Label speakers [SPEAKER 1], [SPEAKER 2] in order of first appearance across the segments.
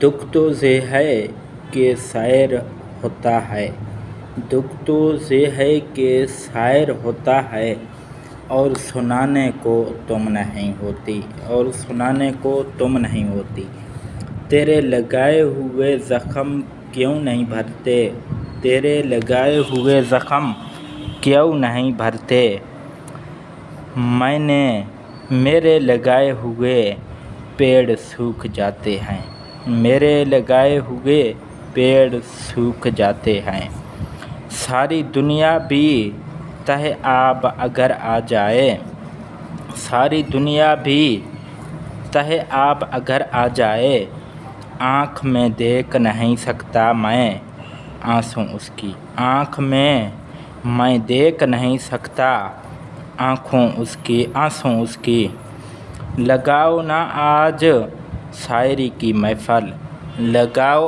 [SPEAKER 1] दुख तो ये है कि शायर होता है, दुख तो ये है कि शायर होता है और सुनाने को तुम नहीं होती, और सुनाने को तुम नहीं होती। तेरे लगाए हुए ज़ख्म क्यों नहीं भरते, तेरे लगाए हुए ज़ख्म क्यों नहीं भरते। मेरे लगाए हुए पेड़ सूख जाते हैं, मेरे लगाए हुए पेड़ सूख जाते हैं। सारी दुनिया भी तहे आब अगर आ जाए, सारी दुनिया भी तहे आब अगर आ जाए, आँख में देख नहीं सकता मैं आंसू उसकी, आँख में मैं देख नहीं सकता आँखों उसकी, आंसू उसकी। लगाओ ना आज शायरी की महफ़िल, लगाओ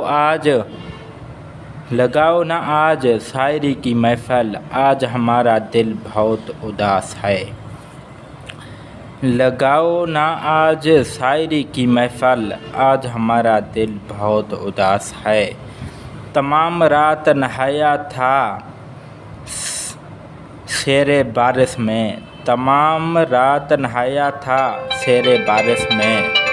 [SPEAKER 1] ना आज शायरी की महफ़िल, आज हमारा दिल बहुत उदास है। लगाओ ना आज शायरी की महफ़िल, आज हमारा दिल बहुत उदास है। तमाम रात नहाया था शेरे बारिश में, तमाम रात नहाया था शेरे बारिश में।